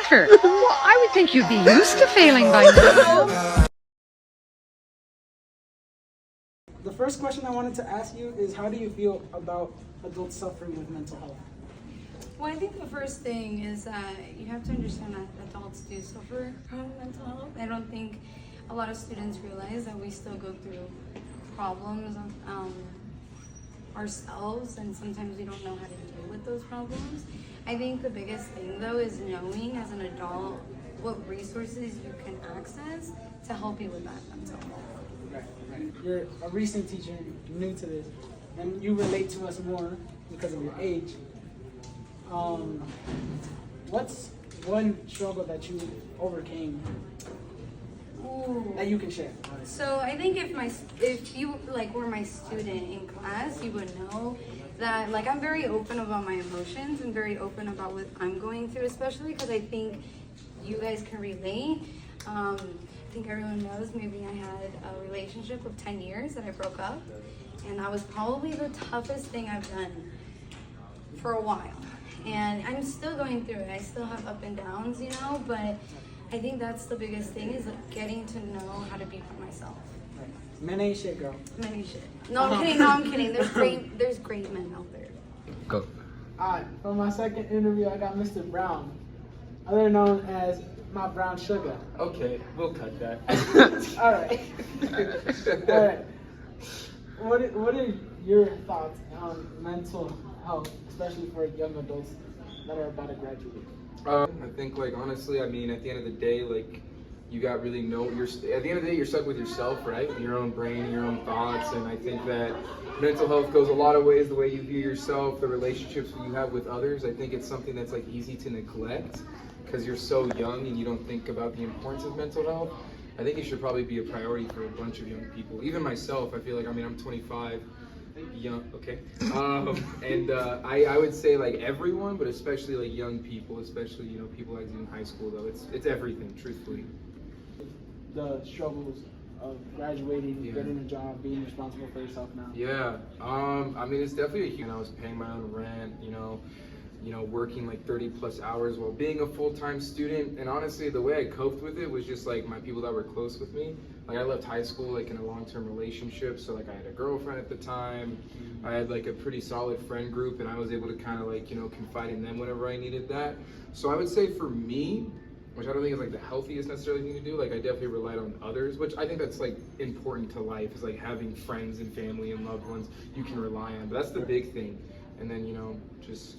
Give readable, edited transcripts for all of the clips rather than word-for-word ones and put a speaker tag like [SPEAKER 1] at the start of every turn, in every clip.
[SPEAKER 1] suffer? Well, I would think you'd be used to failing by now.
[SPEAKER 2] The first question I wanted to ask you is, how do you feel about adults suffering with mental health?
[SPEAKER 3] Well, I think the first thing is that you have to understand that adults do suffer from mental health. I don't think a lot of students realize that we still go through problems ourselves, and sometimes we don't know how to deal with those problems. I think the biggest thing, though, is knowing as an adult what resources you can access to help you with that mental health.
[SPEAKER 2] Right. You're a recent teacher, new to this, and you relate to us more because of your age. What's one struggle that you overcame that you can share?
[SPEAKER 3] So I think if you were my student in class, you would know that I'm very open about my emotions and very open about what I'm going through, especially because I think you guys can relate. I think everyone knows maybe I had a relationship of 10 years that I broke up, and that was probably the toughest thing I've done for a while. And I'm still going through it. I still have up and downs, but I think that's the biggest thing, is getting to know how to be for myself.
[SPEAKER 2] Right. Men ain't shit, girl.
[SPEAKER 3] Men ain't shit. No, I'm kidding. There's great men out there.
[SPEAKER 4] Go.
[SPEAKER 2] Alright, for my second interview, I got Mr. Brown, other known as my brown sugar.
[SPEAKER 4] Okay, we'll cut that.
[SPEAKER 2] Alright. Alright. What are your thoughts on mental health, especially for young adults that are about to graduate?
[SPEAKER 4] I think, honestly, at the end of the day, you got really at the end of the day, you're stuck with yourself, right? Your own brain, your own thoughts, and I think that mental health goes a lot of ways, the way you view yourself, the relationships you have with others. I think it's something that's easy to neglect because you're so young and you don't think about the importance of mental health. I think it should probably be a priority for a bunch of young people. Even myself, I feel I'm 25, young, okay? And I would say everyone, but especially young people, especially, people in high school though, it's everything, truthfully.
[SPEAKER 2] The struggles of graduating, getting a job, being responsible for yourself now.
[SPEAKER 4] Yeah, it's definitely a huge. I was paying my own rent, working 30 plus hours while being a full-time student. And honestly, the way I coped with it was just my people that were close with me. I left high school in a long-term relationship, so I had a girlfriend at the time. I had a pretty solid friend group, and I was able to kind of confide in them whenever I needed that. So I would say for me, which I don't think is the healthiest necessarily thing to do, I definitely relied on others, which I think that's important to life, is having friends and family and loved ones you can rely on. But that's the big thing. And then just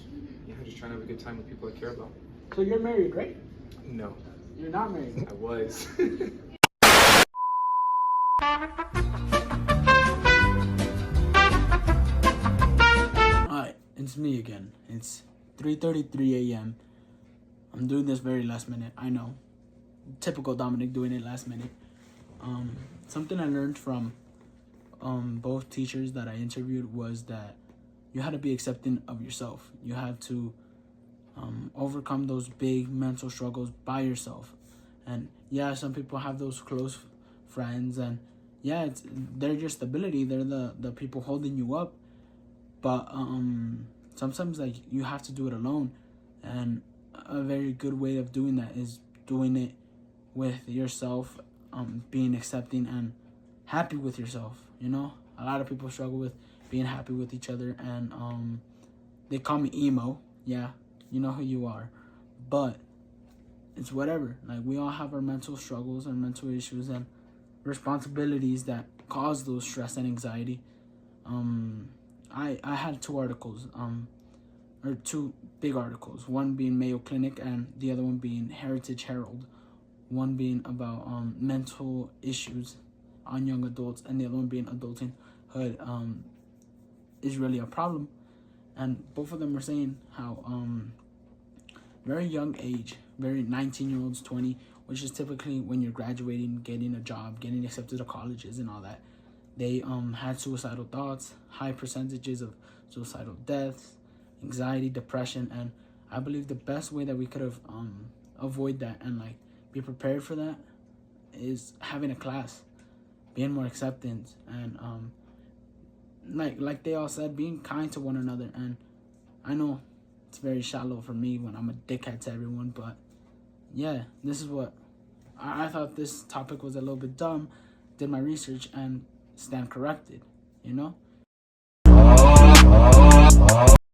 [SPEAKER 4] trying to have a good time with people I care about.
[SPEAKER 2] So you're married, right?
[SPEAKER 4] No.
[SPEAKER 2] You're not married.
[SPEAKER 4] I was.
[SPEAKER 5] Alright, it's me again. It's 3:33 a.m. I'm doing this very last minute, I know. Typical Dominick doing it last minute. Something I learned from both teachers that I interviewed was that you had to be accepting of yourself. You had to overcome those big mental struggles by yourself. And yeah, some people have those close friends, and yeah, they're your stability. They're the people holding you up. But sometimes you have to do it alone. And a very good way of doing that is doing it with yourself, being accepting and happy with yourself. A lot of people struggle with being happy with each other, and they call me emo. Yeah, you know who you are. But it's whatever. We all have our mental struggles and mental issues and responsibilities that cause those stress and anxiety. I had two big articles, one being Mayo Clinic and the other one being Heritage Herald. One being about mental issues on young adults, and the other one being adultinghood is really a problem. And both of them were saying how very young age, very 19-year-olds, 20, which is typically when you're graduating, getting a job, getting accepted to colleges and all that, they had suicidal thoughts, high percentages of suicidal deaths, anxiety, depression. And I believe the best way that we could have avoid that and be prepared for that is having a class, being more acceptance, and like they all said, being kind to one another. And I know it's very shallow for me when I'm a dickhead to everyone, but yeah, this is what I thought. This topic was a little bit dumb. Did my research and stand corrected. You know.